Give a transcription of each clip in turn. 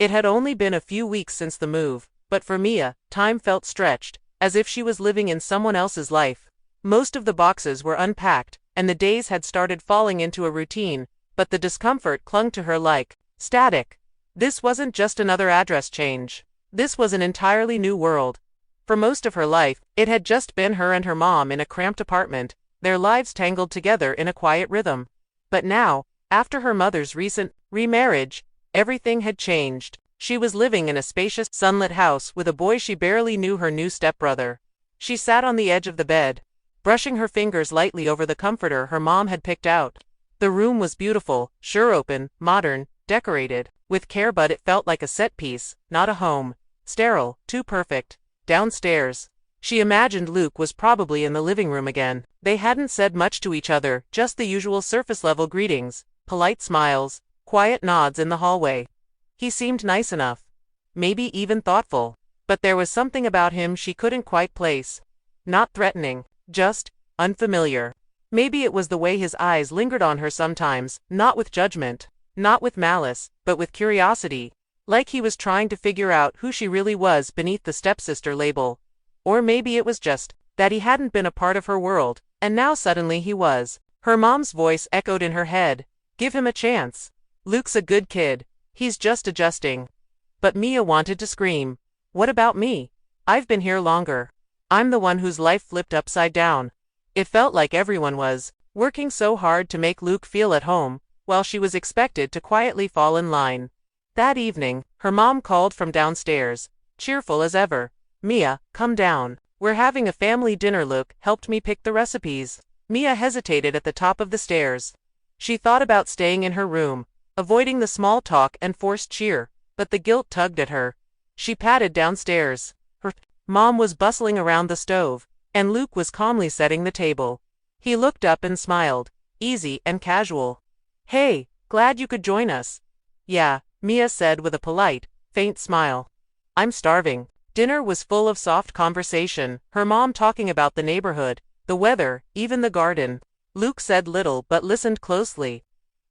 It had only been a few weeks since the move, but for Mia, time felt stretched, as if she was living in someone else's life. Most of the boxes were unpacked, and the days had started falling into a routine, but the discomfort clung to her like static. This wasn't just another address change. This was an entirely new world. For most of her life, it had just been her and her mom in a cramped apartment, their lives tangled together in a quiet rhythm. But now, after her mother's recent remarriage, everything had changed. She was living in a spacious, sunlit house with a boy she barely knew, her new stepbrother. She sat on the edge of the bed, brushing her fingers lightly over the comforter her mom had picked out. The room was beautiful, sure, open, modern, decorated with care, but it felt like a set piece, not a home. Sterile, too perfect. Downstairs, she imagined Luke was probably in the living room again. They hadn't said much to each other, just the usual surface-level greetings, polite smiles, quiet nods in the hallway. He seemed nice enough, maybe even thoughtful, but there was something about him she couldn't quite place. Not threatening, just unfamiliar. Maybe it was the way his eyes lingered on her sometimes, not with judgment, not with malice, but with curiosity, like he was trying to figure out who she really was beneath the stepsister label. Or maybe it was just that he hadn't been a part of her world, and now suddenly he was. Her mom's voice echoed in her head. Give him a chance. Luke's a good kid. He's just adjusting. But Mia wanted to scream. What about me? I've been here longer. I'm the one whose life flipped upside down. It felt like everyone was working so hard to make Luke feel at home, while she was expected to quietly fall in line. That evening, her mom called from downstairs, cheerful as ever. Mia, come down. We're having a family dinner. Luke helped me pick the recipes. Mia hesitated at the top of the stairs. She thought about staying in her room, avoiding the small talk and forced cheer, but the guilt tugged at her. She padded downstairs. Her mom was bustling around the stove, and Luke was calmly setting the table. He looked up and smiled, easy and casual. Hey, glad you could join us. Yeah, Mia said with a polite, faint smile. I'm starving. Dinner was full of soft conversation, her mom talking about the neighborhood, the weather, even the garden. Luke said little but listened closely.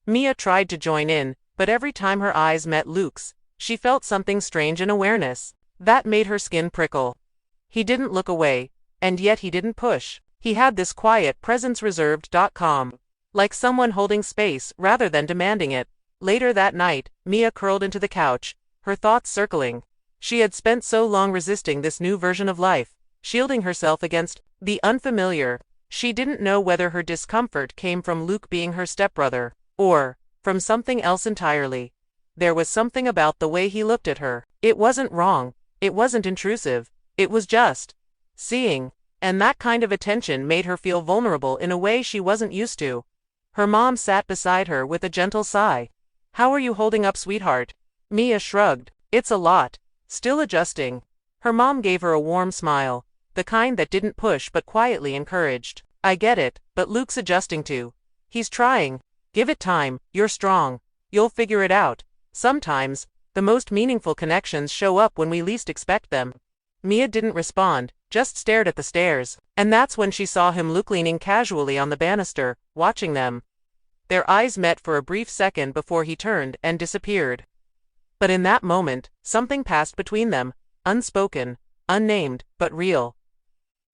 Mia tried to join in, but every time her eyes met Luke's, she felt something strange, an awareness that made her skin prickle. He didn't look away, and yet he didn't push. He had this quiet presence, reserved, like someone holding space rather than demanding it. Later that night, Mia curled into the couch, her thoughts circling. She had spent so long resisting this new version of life, shielding herself against the unfamiliar. She didn't know whether her discomfort came from Luke being her stepbrother, or from something else entirely. There was something about the way he looked at her. It wasn't wrong, it wasn't intrusive, it was just seeing, and that kind of attention made her feel vulnerable in a way she wasn't used to. Her mom sat beside her with a gentle sigh. How are you holding up, sweetheart? Mia shrugged. It's a lot. Still adjusting. Her mom gave her a warm smile, the kind that didn't push but quietly encouraged. I get it, but Luke's adjusting too. He's trying. Give it time, you're strong. You'll figure it out. Sometimes, the most meaningful connections show up when we least expect them. Mia didn't respond, just stared at the stairs, and that's when she saw him, Luke, leaning casually on the banister, watching them. Their eyes met for a brief second before he turned and disappeared. But in that moment, something passed between them, unspoken, unnamed, but real.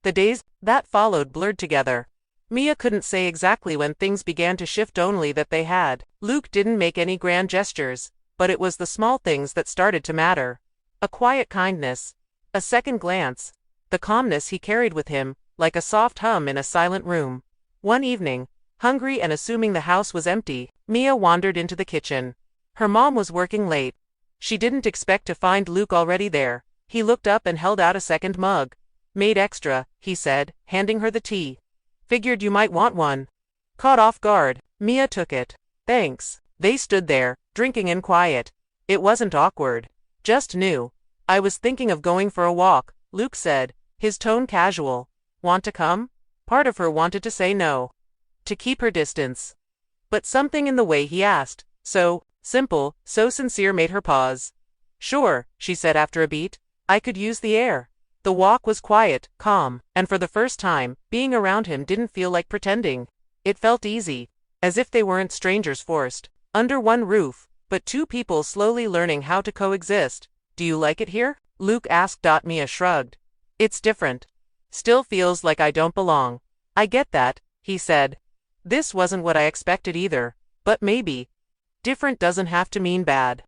The days that followed blurred together. Mia couldn't say exactly when things began to shift, only that they had. Luke didn't make any grand gestures, but it was the small things that started to matter. A quiet kindness, a second glance, the calmness he carried with him, like a soft hum in a silent room. One evening, hungry and assuming the house was empty, Mia wandered into the kitchen. Her mom was working late. She didn't expect to find Luke already there. He looked up and held out a second mug. Made extra, he said, handing her the tea. Figured you might want one. Caught off guard, Mia took it. Thanks. They stood there, drinking in quiet. It wasn't awkward. Just new. I was thinking of going for a walk, Luke said, his tone casual. Want to come? Part of her wanted to say no, to keep her distance. But something in the way he asked, so simple, so sincere, made her pause. Sure, she said after a beat. I could use the air. The walk was quiet, calm, and for the first time, being around him didn't feel like pretending. It felt easy, as if they weren't strangers forced under one roof. but two people slowly learning how to coexist. Do you like it here? Luke asked. Mia shrugged. It's different. Still feels like I don't belong. I get that, he said. This wasn't what I expected either, but maybe. Different doesn't have to mean bad.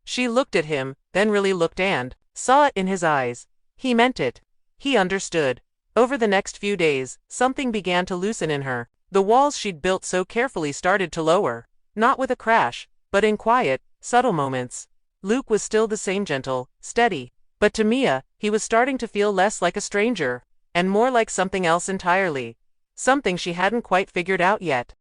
She looked at him, then really looked and saw it in his eyes. He meant it. He understood. Over the next few days, something began to loosen in her. The walls she'd built so carefully started to lower. Not with a crash, but in quiet, subtle moments. Luke was still the same gentle, steady. But to Mia, he was starting to feel less like a stranger, and more like something else entirely. Something she hadn't quite figured out yet.